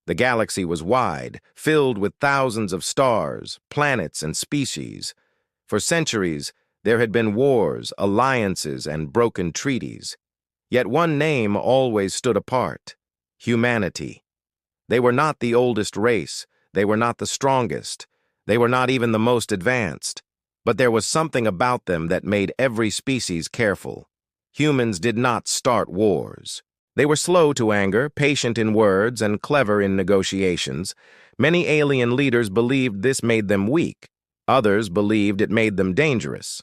The galaxy was wide, filled with thousands of stars, planets, and species. For centuries, there had been wars, alliances, and broken treaties. Yet one name always stood apart: humanity. They were not the oldest race, they were not the strongest, they were not even the most advanced. But there was something about them that made every species careful. Humans did not start wars. They were slow to anger, patient in words, and clever in negotiations. Many alien leaders believed this made them weak. Others believed it made them dangerous.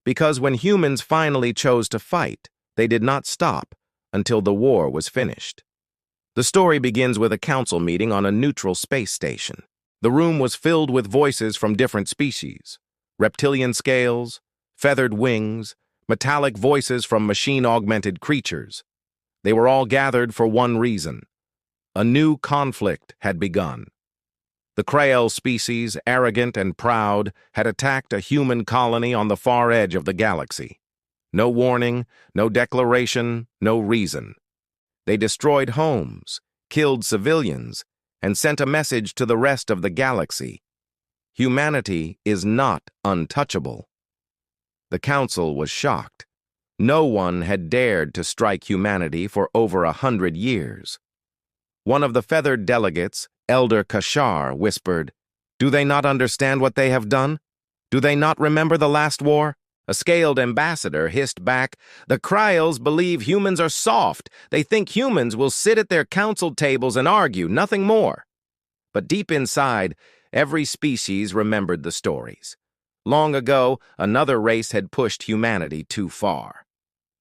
Because when humans finally chose to fight, they did not stop until the war was finished. The story begins with a council meeting on a neutral space station. The room was filled with voices from different species: reptilian scales, feathered wings, metallic voices from machine-augmented creatures. They were all gathered for one reason: a new conflict had begun. The Kraels species, arrogant and proud, had attacked a human colony on the far edge of the galaxy. No warning, no declaration, no reason. They destroyed homes, killed civilians, and sent a message to the rest of the galaxy: humanity is not untouchable. The council was shocked. No one had dared to strike humanity for over 100 years. One of the feathered delegates, Elder Kashar, whispered, "Do they not understand what they have done? Do they not remember the last war?" A scaled ambassador hissed back, "The Kraels believe humans are soft. They think humans will sit at their council tables and argue, nothing more." But deep inside, every species remembered the stories. Long ago, another race had pushed humanity too far.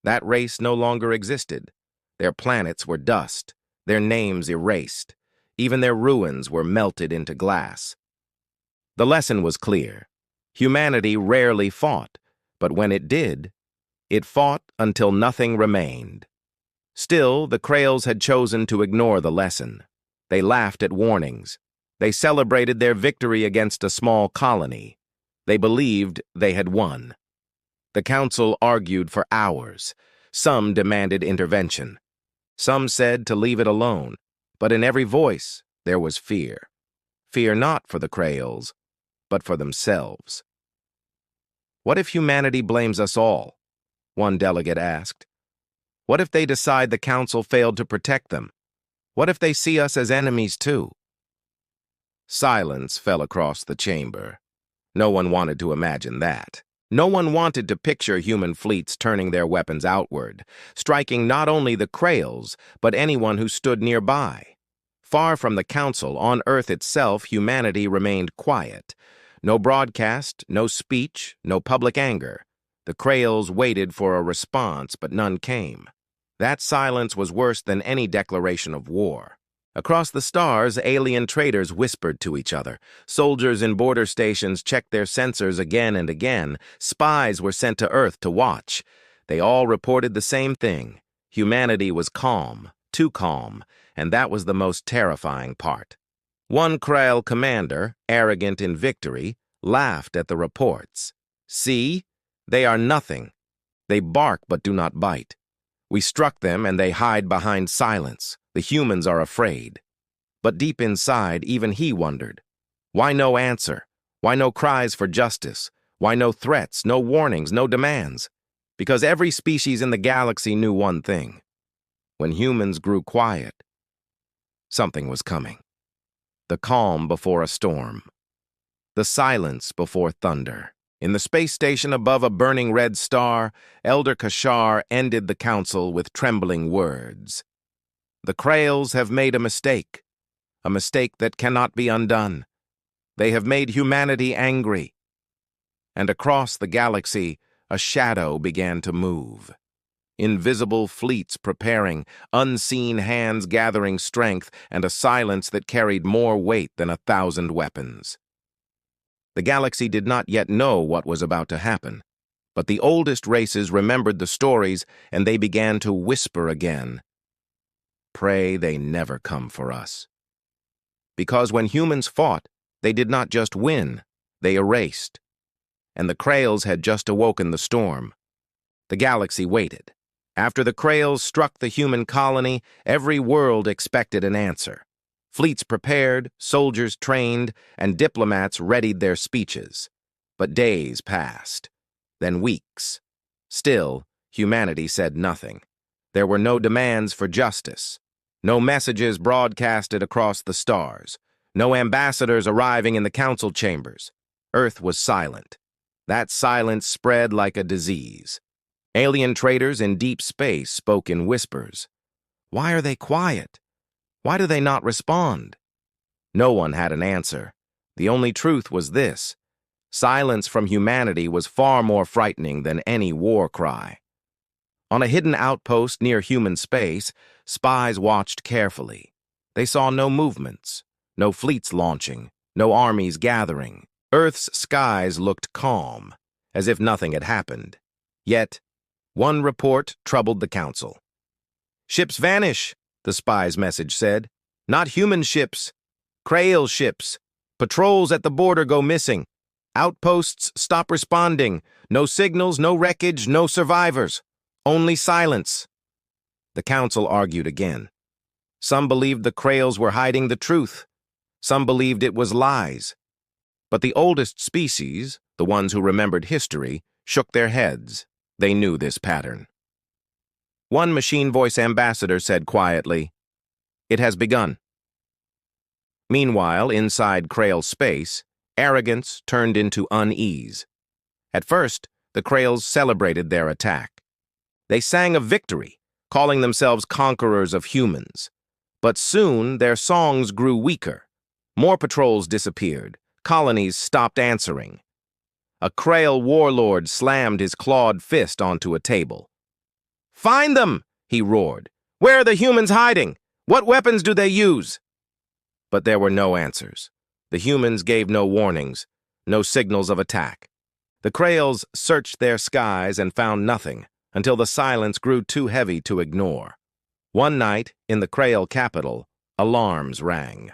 That race no longer existed. Their planets were dust, their names erased. Even their ruins were melted into glass. The lesson was clear. Humanity rarely fought, but when it did, it fought until nothing remained. Still, the Kraels had chosen to ignore the lesson. They laughed at warnings. They celebrated their victory against a small colony. They believed they had won. The council argued for hours. Some demanded intervention. Some said to leave it alone. But in every voice, there was fear. Fear not for the Kraels, but for themselves. "What if humanity blames us all?" one delegate asked. "What if they decide the council failed to protect them? What if they see us as enemies too?" Silence fell across the chamber. No one wanted to imagine that. No one wanted to picture human fleets turning their weapons outward, striking not only the Kraels, but anyone who stood nearby. Far from the council, on Earth itself, humanity remained quiet. No broadcast, no speech, no public anger. The Kraels waited for a response, but none came. That silence was worse than any declaration of war. Across the stars, alien traders whispered to each other. Soldiers in border stations checked their sensors again and again. Spies were sent to Earth to watch. They all reported the same thing. Humanity was calm, too calm, and that was the most terrifying part. One Krael commander, arrogant in victory, laughed at the reports. "See? They are nothing. They bark but do not bite. We struck them and they hide behind silence. The humans are afraid." But deep inside, even he wondered. Why no answer? Why no cries for justice? Why no threats, no warnings, no demands? Because every species in the galaxy knew one thing. When humans grew quiet, something was coming. The calm before a storm. The silence before thunder. In the space station above a burning red star, Elder Kashar ended the council with trembling words. "The Kraels have made a mistake that cannot be undone. They have made humanity angry." And across the galaxy, a shadow began to move. Invisible fleets preparing, unseen hands gathering strength, and a silence that carried more weight than 1,000 weapons. The galaxy did not yet know what was about to happen, but the oldest races remembered the stories, and they began to whisper again. "Pray they never come for us." Because when humans fought, they did not just win, they erased. And the Kraels had just awoken the storm. The galaxy waited. After the Kraels struck the human colony, every world expected an answer. Fleets prepared, soldiers trained, and diplomats readied their speeches. But days passed, then weeks. Still, humanity said nothing. There were no demands for justice, no messages broadcasted across the stars, no ambassadors arriving in the council chambers. Earth was silent. That silence spread like a disease. Alien traders in deep space spoke in whispers. Why are they quiet? Why do they not respond? No one had an answer. The only truth was this: silence from humanity was far more frightening than any war cry. On a hidden outpost near human space, spies watched carefully. They saw no movements, no fleets launching, no armies gathering. Earth's skies looked calm, as if nothing had happened. Yet, one report troubled the council. "Ships vanish," the spy's message said. "Not human ships. Kraels ships. Patrols at the border go missing. Outposts stop responding. No signals, no wreckage, no survivors. Only silence." The council argued again. Some believed the Kraels were hiding the truth. Some believed it was lies. But the oldest species, the ones who remembered history, shook their heads. They knew this pattern. One machine voice ambassador said quietly, "It has begun." Meanwhile, inside Krael space, arrogance turned into unease. At first, the Kraels celebrated their attack. They sang of victory, calling themselves conquerors of humans. But soon, their songs grew weaker. More patrols disappeared. Colonies stopped answering. A Krael warlord slammed his clawed fist onto a table. "Find them!" he roared. "Where are the humans hiding? What weapons do they use?" But there were no answers. The humans gave no warnings, no signals of attack. The Kraels searched their skies and found nothing until the silence grew too heavy to ignore. One night, in the Krael capital, alarms rang.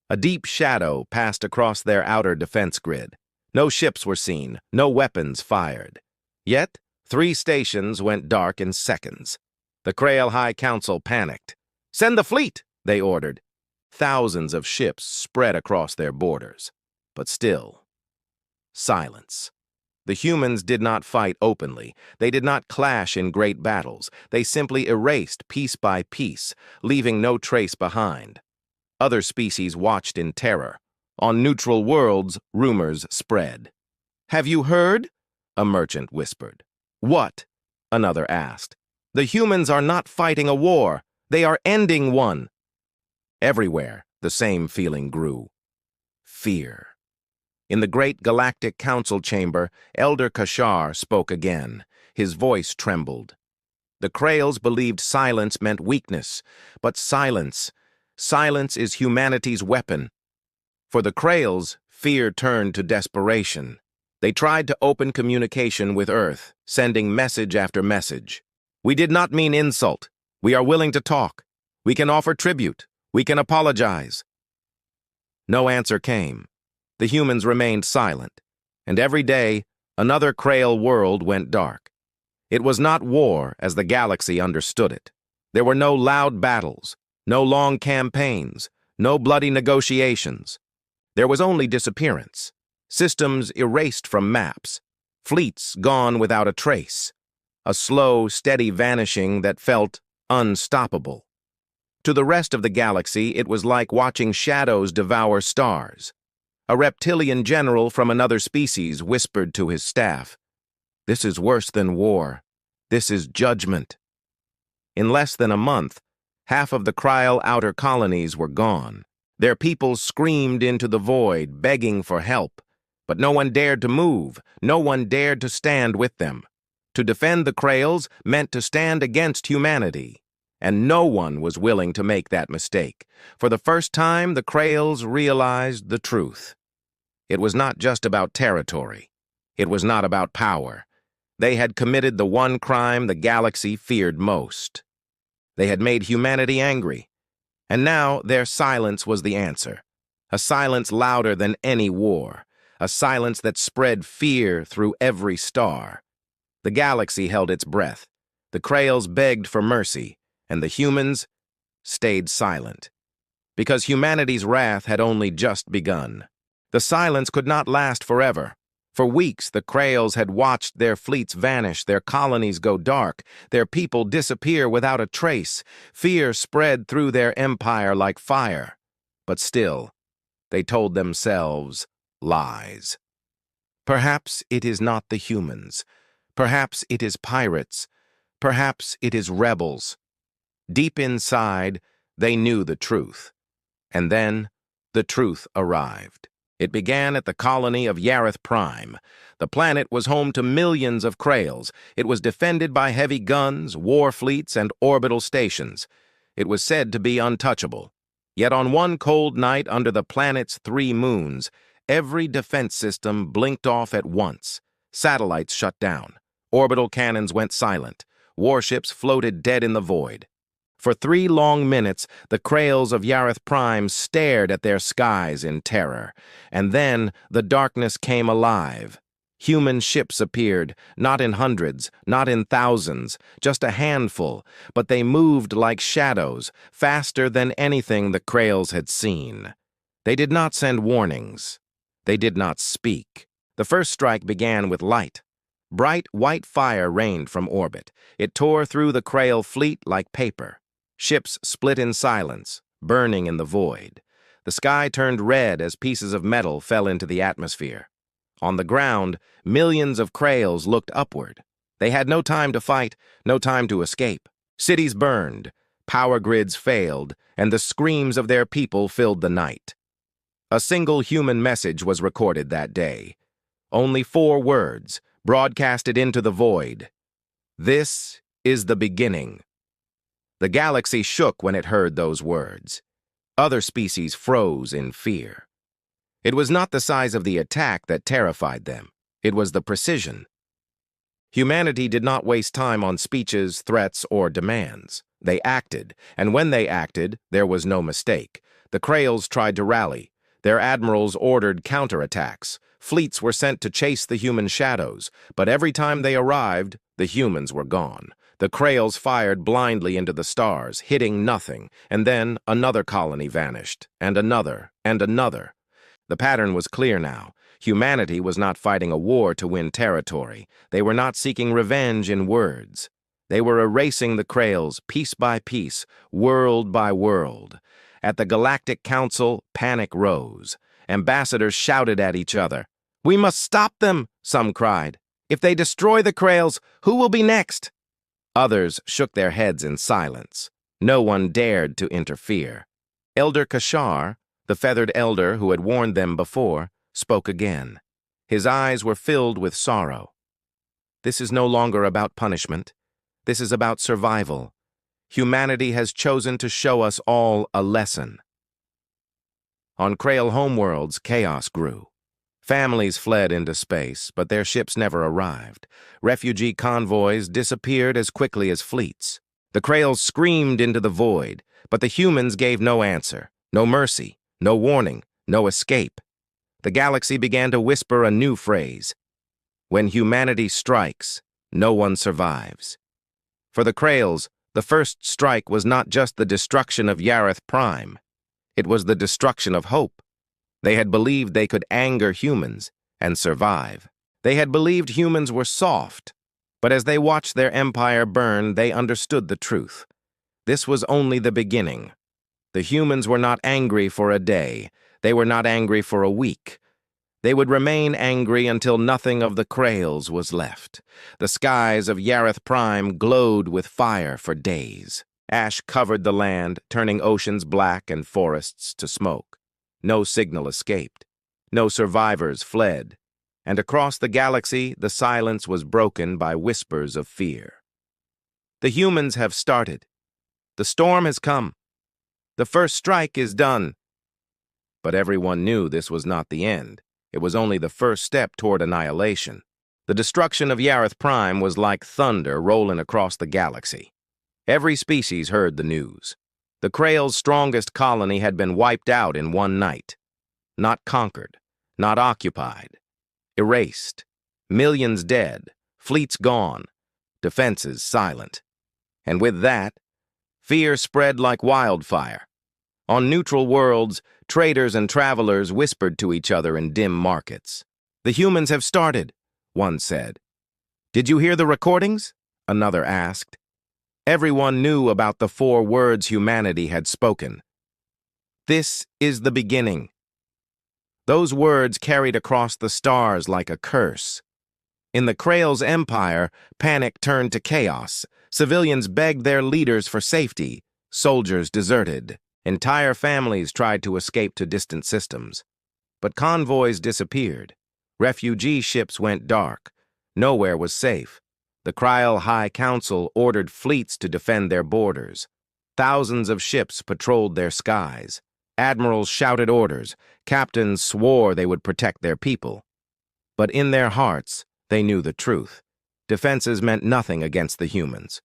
A deep shadow passed across their outer defense grid. No ships were seen, no weapons fired. Yet, 3 stations went dark in seconds. The Krael High Council panicked. "Send the fleet," they ordered. Thousands of ships spread across their borders. But still, silence. The humans did not fight openly. They did not clash in great battles. They simply erased piece by piece, leaving no trace behind. Other species watched in terror. On neutral worlds, rumors spread. "Have you heard?" a merchant whispered. "What?" another asked. "The humans are not fighting a war. They are ending one." Everywhere, the same feeling grew. Fear. In the great galactic council chamber, Elder Kashar spoke again. His voice trembled. The Kraels believed silence meant weakness, but silence is humanity's weapon. For the Kraels, fear turned to desperation. They tried to open communication with Earth, sending message after message. "We did not mean insult. We are willing to talk. We can offer tribute. We can apologize." No answer came. The humans remained silent, and every day, another Krael world went dark. It was not war as the galaxy understood it. There were no loud battles, no long campaigns, no bloody negotiations. There was only disappearance, systems erased from maps, fleets gone without a trace, a slow, steady vanishing that felt unstoppable. To the rest of the galaxy, it was like watching shadows devour stars. A reptilian general from another species whispered to his staff, "This is worse than war. This is judgment." In less than a month, half of the Krael outer colonies were gone. Their people screamed into the void, begging for help. But no one dared to move. No one dared to stand with them. To defend the Kraels meant to stand against humanity. And no one was willing to make that mistake. For the first time, the Kraels realized the truth. It was not just about territory. It was not about power. They had committed the one crime the galaxy feared most. They had made humanity angry. And now their silence was the answer. A silence louder than any war. A silence that spread fear through every star. The galaxy held its breath. The Kraels begged for mercy, and the humans stayed silent. because humanity's wrath had only just begun. The silence could not last forever. For weeks, the Kraels had watched their fleets vanish, their colonies go dark, their people disappear without a trace. Fear spread through their empire like fire. But still, they told themselves lies. Perhaps it is not the humans. Perhaps it is pirates. Perhaps it is rebels. Deep inside, they knew the truth. And then, the truth arrived. It began at the colony of Yareth Prime. The planet was home to millions of Kraels. It was defended by heavy guns, war fleets, and orbital stations. It was said to be untouchable. Yet on one cold night under the planet's 3 moons, every defense system blinked off at once. Satellites shut down. Orbital cannons went silent. Warships floated dead in the void. For 3 long minutes, the Kraels of Yareth Prime stared at their skies in terror. And then the darkness came alive. Human ships appeared, not in hundreds, not in thousands, just a handful, but they moved like shadows, faster than anything the Kraels had seen. They did not send warnings. They did not speak. The first strike began with light. Bright white fire rained from orbit. It tore through the Krael fleet like paper. Ships split in silence, burning in the void. The sky turned red as pieces of metal fell into the atmosphere. On the ground, millions of Kraels looked upward. They had no time to fight, no time to escape. Cities burned, power grids failed, and the screams of their people filled the night. A single human message was recorded that day. Only 4 words, broadcasted into the void. This is the beginning. The galaxy shook when it heard those words. Other species froze in fear. It was not the size of the attack that terrified them. It was the precision. Humanity did not waste time on speeches, threats, or demands. They acted, and when they acted, there was no mistake. The Kraels tried to rally. Their admirals ordered counterattacks. Fleets were sent to chase the human shadows, but every time they arrived, the humans were gone. The Kraels fired blindly into the stars, hitting nothing, and then another colony vanished, and another, and another. The pattern was clear now. Humanity was not fighting a war to win territory. They were not seeking revenge in words. They were erasing the Kraels piece by piece, world by world. At the Galactic Council, panic rose. Ambassadors shouted at each other. "We must stop them," some cried. "If they destroy the Kraels, who will be next?" Others shook their heads in silence. No one dared to interfere. Elder Kashar, the feathered elder who had warned them before, spoke again. His eyes were filled with sorrow. "This is no longer about punishment. This is about survival. Humanity has chosen to show us all a lesson." On Krael homeworlds, chaos grew. Families fled into space, but their ships never arrived. Refugee convoys disappeared as quickly as fleets. The Kraels screamed into the void, but the humans gave no answer, no mercy, no warning, no escape. The galaxy began to whisper a new phrase. When humanity strikes, no one survives. For the Kraels, the first strike was not just the destruction of Yareth Prime. It was the destruction of hope. They had believed they could anger humans and survive. They had believed humans were soft, but as they watched their empire burn, they understood the truth. This was only the beginning. The humans were not angry for a day. They were not angry for a week. They would remain angry until nothing of the Kraels was left. The skies of Yareth Prime glowed with fire for days. Ash covered the land, turning oceans black and forests to smoke. No signal escaped. No survivors fled. And across the galaxy, the silence was broken by whispers of fear. The humans have started. The storm has come. The first strike is done. But everyone knew this was not the end. It was only the first step toward annihilation. The destruction of Yareth Prime was like thunder rolling across the galaxy. Every species heard the news. The Kraels' strongest colony had been wiped out in one night. Not conquered, not occupied. Erased. Millions dead, fleets gone, defenses silent. And with that, fear spread like wildfire. On neutral worlds, traders and travelers whispered to each other in dim markets. "The humans have started," one said. "Did you hear the recordings?" another asked. Everyone knew about the 4 words humanity had spoken. "This is the beginning." Those words carried across the stars like a curse. In the Kraels Empire, panic turned to chaos. Civilians begged their leaders for safety. Soldiers deserted. Entire families tried to escape to distant systems. But convoys disappeared. Refugee ships went dark. Nowhere was safe. The Krael High Council ordered fleets to defend their borders. Thousands of ships patrolled their skies. Admirals shouted orders. Captains swore they would protect their people. But in their hearts, they knew the truth. Defenses meant nothing against the humans.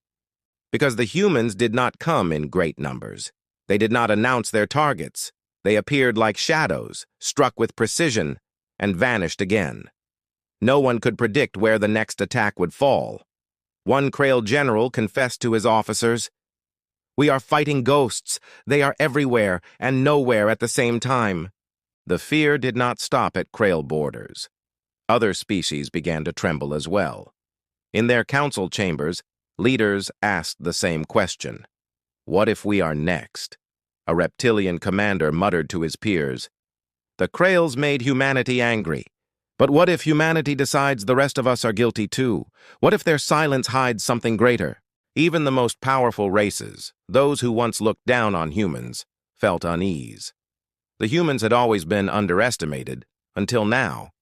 Because the humans did not come in great numbers. They did not announce their targets. They appeared like shadows, struck with precision, and vanished again. No one could predict where the next attack would fall. One Krael general confessed to his officers, "We are fighting ghosts. They are everywhere and nowhere at the same time." The fear did not stop at Krael borders. Other species began to tremble as well. In their council chambers, leaders asked the same question. "What if we are next?" A reptilian commander muttered to his peers. "The Kraels made humanity angry. But what if humanity decides the rest of us are guilty too? What if their silence hides something greater?" Even the most powerful races, those who once looked down on humans, felt unease. The humans had always been underestimated, until now.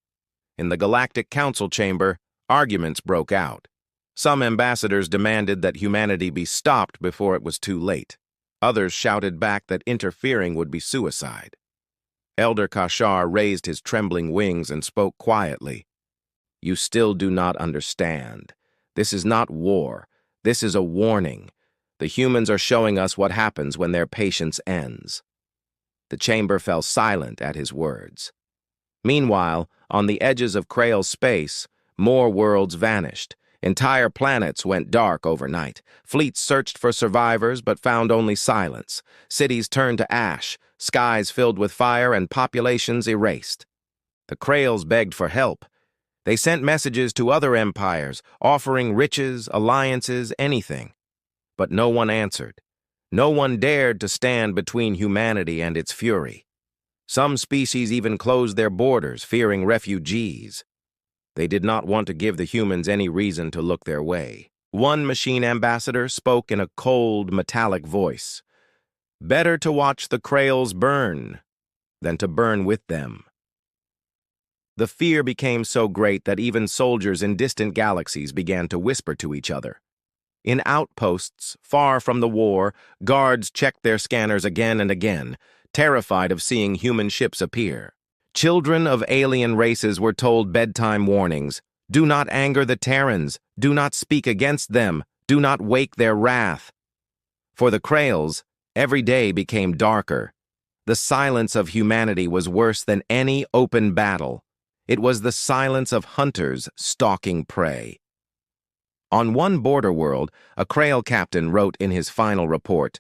In the Galactic Council chamber, arguments broke out. Some ambassadors demanded that humanity be stopped before it was too late. Others shouted back that interfering would be suicide. Elder Kashar raised his trembling wings and spoke quietly. "You still do not understand. This is not war. This is a warning. The humans are showing us what happens when their patience ends." The chamber fell silent at his words. Meanwhile, on the edges of Krael's space, more worlds vanished. Entire planets went dark overnight. Fleets searched for survivors but found only silence. Cities turned to ash, skies filled with fire, and populations erased. The Kraels begged for help. They sent messages to other empires, offering riches, alliances, anything. But no one answered. No one dared to stand between humanity and its fury. Some species even closed their borders, fearing refugees. They did not want to give the humans any reason to look their way. One machine ambassador spoke in a cold, metallic voice. "Better to watch the Kraels burn than to burn with them." The fear became so great that even soldiers in distant galaxies began to whisper to each other. In outposts, far from the war, guards checked their scanners again and again, terrified of seeing human ships appear. Children of alien races were told bedtime warnings. "Do not anger the Terrans. Do not speak against them. Do not wake their wrath." For the Kraels, every day became darker. The silence of humanity was worse than any open battle. It was the silence of hunters stalking prey. On one border world, a Krael captain wrote in his final report,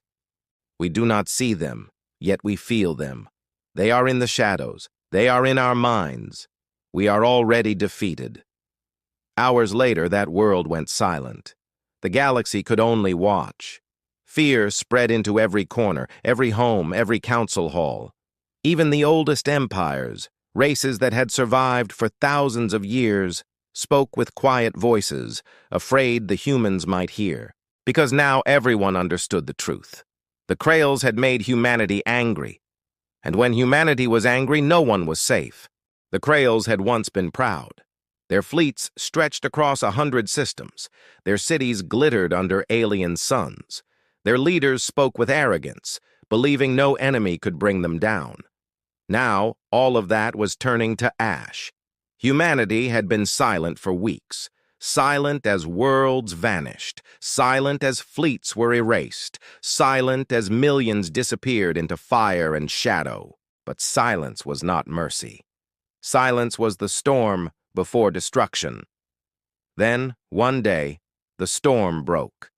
"We do not see them, yet we feel them. They are in the shadows. They are in our minds. We are already defeated." Hours later, that world went silent. The galaxy could only watch. Fear spread into every corner, every home, every council hall. Even the oldest empires, races that had survived for thousands of years, spoke with quiet voices, afraid the humans might hear. Because now everyone understood the truth. The Kraels had made humanity angry. And when humanity was angry, no one was safe. The Kraels had once been proud. Their fleets stretched across 100 systems. Their cities glittered under alien suns. Their leaders spoke with arrogance, believing no enemy could bring them down. Now, all of that was turning to ash. Humanity had been silent for weeks. Silent as worlds vanished, silent as fleets were erased, silent as millions disappeared into fire and shadow. But silence was not mercy. Silence was the storm before destruction. Then, one day, the storm broke.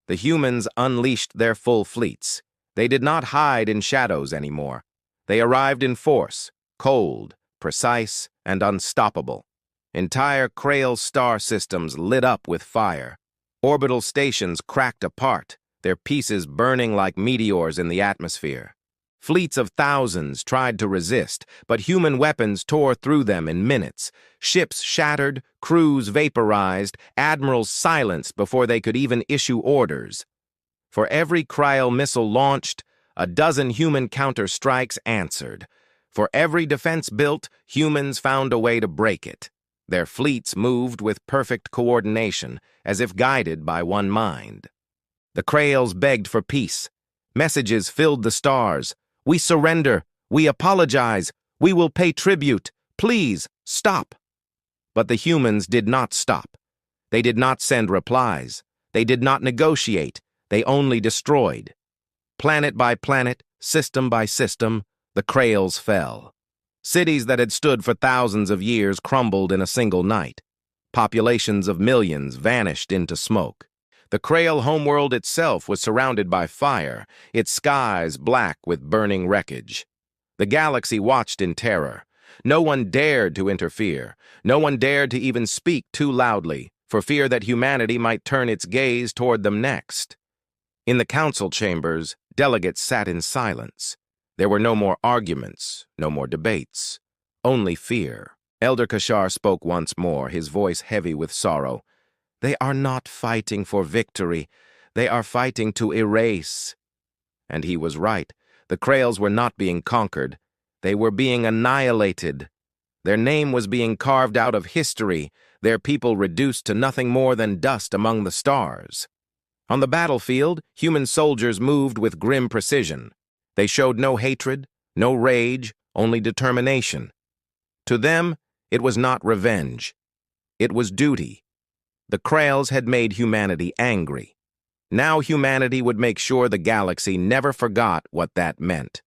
The humans unleashed their full fleets. They did not hide in shadows anymore. They arrived in force, cold, precise, and unstoppable. Entire Kraels star systems lit up with fire. Orbital stations cracked apart, their pieces burning like meteors in the atmosphere. Fleets of thousands tried to resist, but human weapons tore through them in minutes. Ships shattered, crews vaporized, admirals silenced before they could even issue orders. For every Krael missile launched, a dozen human counter-strikes answered. For every defense built, humans found a way to break it. Their fleets moved with perfect coordination, as if guided by one mind. The Kraels begged for peace. Messages filled the stars. "We surrender. We apologize. We will pay tribute. Please, stop." But the humans did not stop. They did not send replies. They did not negotiate. They only destroyed. Planet by planet, system by system, the Kraels fell. Cities that had stood for thousands of years crumbled in a single night. Populations of millions vanished into smoke. The Krael homeworld itself was surrounded by fire, its skies black with burning wreckage. The galaxy watched in terror. No one dared to interfere. No one dared to even speak too loudly, for fear that humanity might turn its gaze toward them next. In the council chambers, delegates sat in silence. There were no more arguments, no more debates, only fear. Elder Kashar spoke once more, his voice heavy with sorrow. "They are not fighting for victory. They are fighting to erase." And he was right. The Kraels were not being conquered. They were being annihilated. Their name was being carved out of history, their people reduced to nothing more than dust among the stars. On the battlefield, human soldiers moved with grim precision. They showed no hatred, no rage, only determination. To them, it was not revenge. It was duty. The Kraels had made humanity angry. Now humanity would make sure the galaxy never forgot what that meant.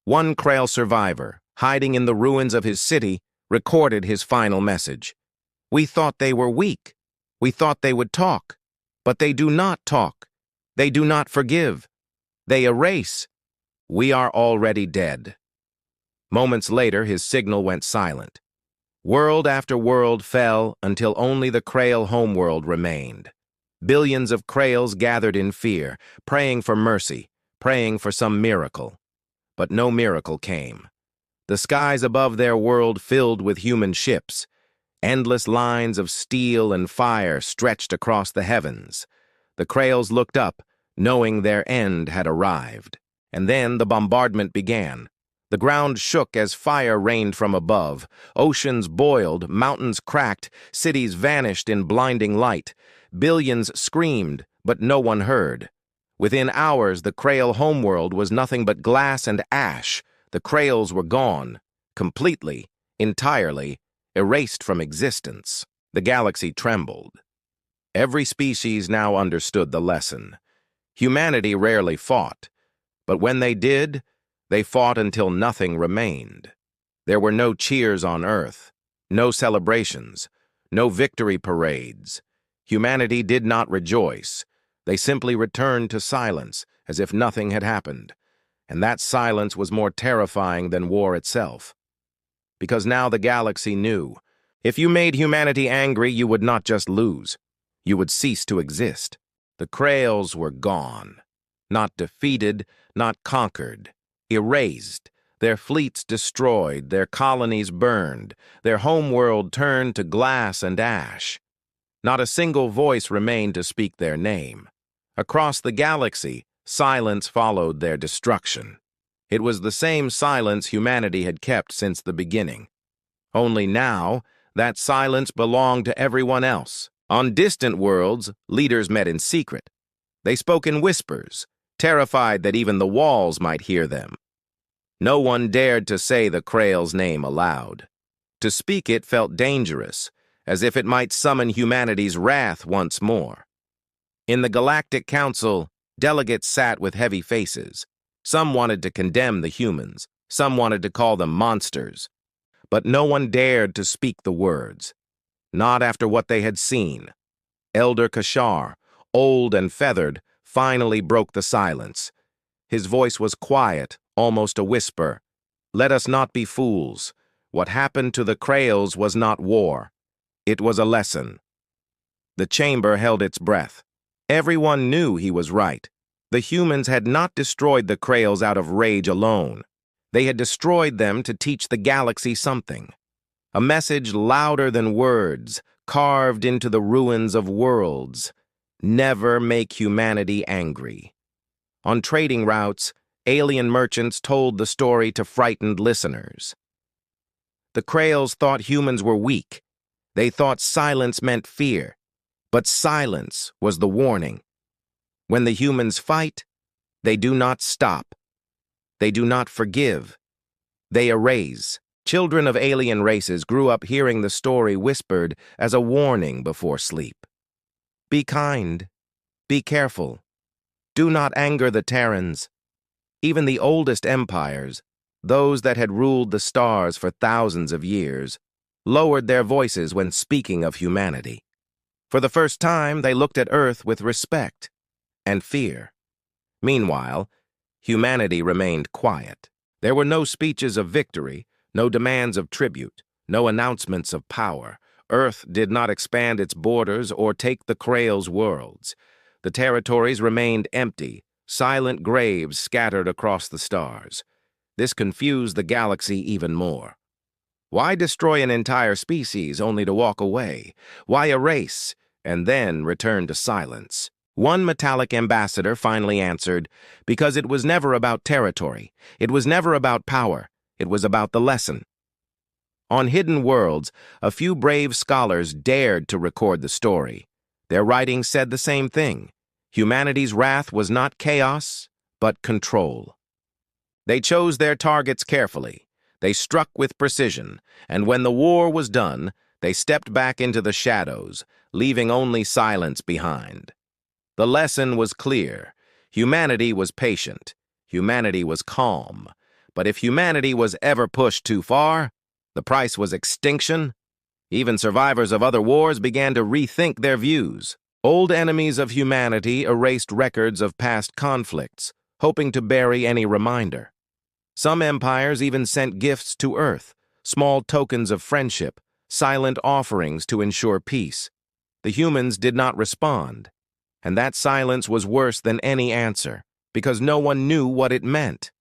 One Krael survivor, hiding in the ruins of his city, recorded his final message. "We thought they were weak. We thought they would talk. But they do not talk. They do not forgive. They erase. We are already dead." Moments later, his signal went silent. World after world fell until only the Krael homeworld remained. Billions of Kraels gathered in fear, praying for mercy, praying for some miracle. But no miracle came. The skies above their world filled with human ships. Endless lines of steel and fire stretched across the heavens. The Kraels looked up, knowing their end had arrived. And then the bombardment began. The ground shook as fire rained from above. Oceans boiled, mountains cracked, cities vanished in blinding light. Billions screamed, but no one heard. Within hours, the Krael homeworld was nothing but glass and ash. The Kraels were gone, completely, entirely, erased from existence. The galaxy trembled. Every species now understood the lesson. Humanity rarely fought, but when they did, they fought until nothing remained. There were no cheers on Earth, no celebrations, no victory parades. Humanity did not rejoice. They simply returned to silence, as if nothing had happened. And that silence was more terrifying than war itself. Because now the galaxy knew. If you made humanity angry, you would not just lose. You would cease to exist. The Kraels were gone. Not defeated, not conquered. Erased, their fleets destroyed, their colonies burned, their homeworld turned to glass and ash. Not a single voice remained to speak their name. Across the galaxy, silence followed their destruction. It was the same silence humanity had kept since the beginning. Only now, that silence belonged to everyone else. On distant worlds, leaders met in secret. They spoke in whispers, terrified that even the walls might hear them. No one dared to say the Krael's name aloud. To speak it felt dangerous, as if it might summon humanity's wrath once more. In the Galactic Council, delegates sat with heavy faces. Some wanted to condemn the humans, some wanted to call them monsters. But no one dared to speak the words. Not after what they had seen. Elder Kashar, old and feathered, finally broke the silence. His voice was quiet, almost a whisper. "Let us not be fools. What happened to the Kraels was not war. It was a lesson." The chamber held its breath. Everyone knew he was right. The humans had not destroyed the Kraels out of rage alone. They had destroyed them to teach the galaxy something. A message louder than words, carved into the ruins of worlds. Never make humanity angry. On trading routes, alien merchants told the story to frightened listeners. The Kraels thought humans were weak. They thought silence meant fear. But silence was the warning. When the humans fight, they do not stop. They do not forgive. They erase. Children of alien races grew up hearing the story whispered as a warning before sleep. Be kind. Be careful. Do not anger the Terrans. Even the oldest empires, those that had ruled the stars for thousands of years, lowered their voices when speaking of humanity. For the first time, they looked at Earth with respect and fear. Meanwhile, humanity remained quiet. There were no speeches of victory, no demands of tribute, no announcements of power. Earth did not expand its borders or take the Kraels' worlds. The territories remained empty, silent graves scattered across the stars. This confused the galaxy even more. Why destroy an entire species only to walk away? Why erase and then return to silence? One metallic ambassador finally answered, because it was never about territory. It was never about power. It was about the lesson. On Hidden Worlds, a few brave scholars dared to record the story. Their writings said the same thing. Humanity's wrath was not chaos, but control. They chose their targets carefully. They struck with precision, and when the war was done, they stepped back into the shadows, leaving only silence behind. The lesson was clear. Humanity was patient. Humanity was calm. But if humanity was ever pushed too far, the price was extinction. Even survivors of other wars began to rethink their views. Old enemies of humanity erased records of past conflicts, hoping to bury any reminder. Some empires even sent gifts to Earth, small tokens of friendship, silent offerings to ensure peace. The humans did not respond, and that silence was worse than any answer, because no one knew what it meant.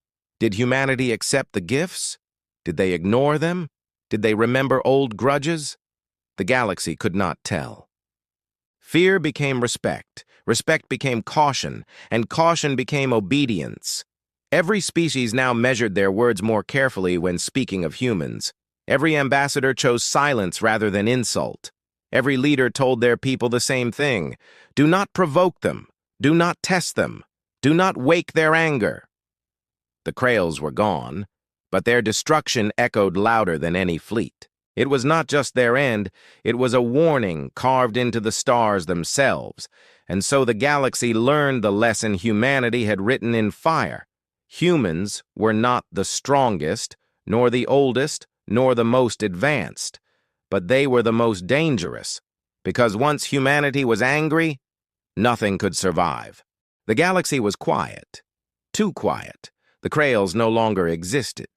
Did humanity accept the gifts? Did they ignore them? Did they remember old grudges? The galaxy could not tell. Fear became respect, respect became caution, and caution became obedience. Every species now measured their words more carefully when speaking of humans. Every ambassador chose silence rather than insult. Every leader told their people the same thing. Do not provoke them. Do not test them. Do not wake their anger. The Kraels were gone, but their destruction echoed louder than any fleet. It was not just their end, it was a warning carved into the stars themselves, and so the galaxy learned the lesson humanity had written in fire. Humans were not the strongest, nor the oldest, nor the most advanced, but they were the most dangerous, because once humanity was angry, nothing could survive. The galaxy was quiet, too quiet. The Kraels no longer existed.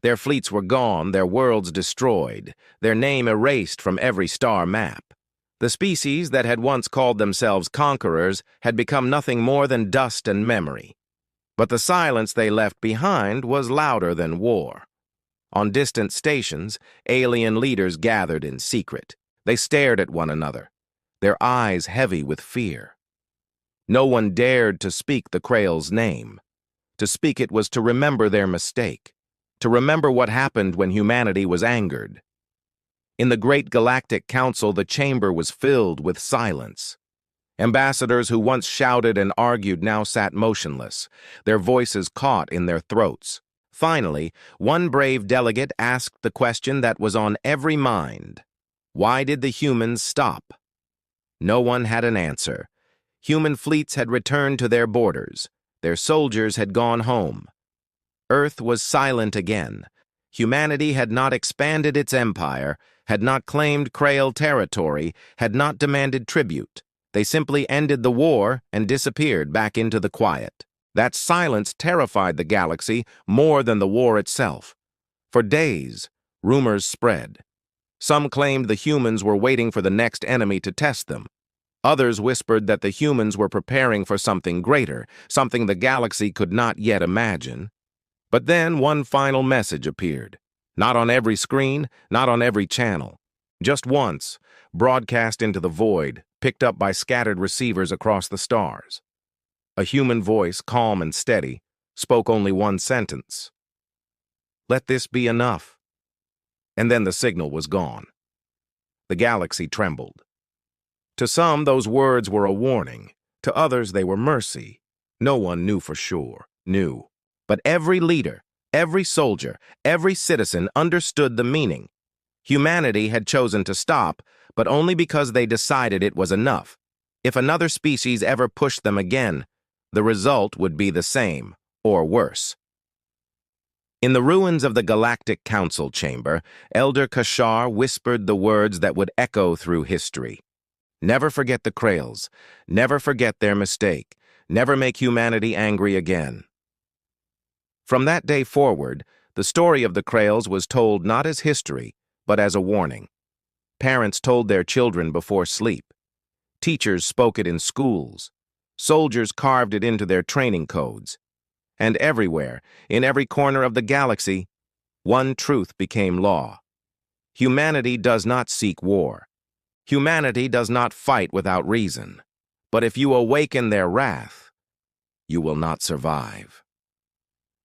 Their fleets were gone, their worlds destroyed, their name erased from every star map. The species that had once called themselves conquerors had become nothing more than dust and memory. But the silence they left behind was louder than war. On distant stations, alien leaders gathered in secret. They stared at one another, their eyes heavy with fear. No one dared to speak the Kraels' name. To speak it was to remember their mistake, to remember what happened when humanity was angered. In the Great Galactic Council, the chamber was filled with silence. Ambassadors who once shouted and argued now sat motionless, their voices caught in their throats. Finally, one brave delegate asked the question that was on every mind. Why did the humans stop? No one had an answer. Human fleets had returned to their borders. Their soldiers had gone home. Earth was silent again. Humanity had not expanded its empire, had not claimed Krael territory, had not demanded tribute. They simply ended the war and disappeared back into the quiet. That silence terrified the galaxy more than the war itself. For days, rumors spread. Some claimed the humans were waiting for the next enemy to test them. Others whispered that the humans were preparing for something greater, something the galaxy could not yet imagine. But then one final message appeared. Not on every screen, not on every channel. Just once, broadcast into the void, picked up by scattered receivers across the stars. A human voice, calm and steady, spoke only one sentence. "Let this be enough." And then the signal was gone. The galaxy trembled. To some, those words were a warning. To others, they were mercy. No one knew for sure, But every leader, every soldier, every citizen understood the meaning. Humanity had chosen to stop, but only because they decided it was enough. If another species ever pushed them again, the result would be the same, or worse. In the ruins of the Galactic Council chamber, Elder Kashar whispered the words that would echo through history. Never forget the Kraels. Never forget their mistake. Never make humanity angry again. From that day forward, the story of the Kraels was told not as history, but as a warning. Parents told their children before sleep. Teachers spoke it in schools. Soldiers carved it into their training codes. And everywhere, in every corner of the galaxy, one truth became law. Humanity does not seek war. Humanity does not fight without reason. But if you awaken their wrath, you will not survive.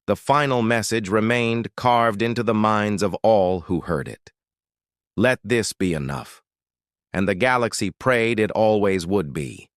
The final message remained carved into the minds of all who heard it. Let this be enough. And the galaxy prayed it always would be.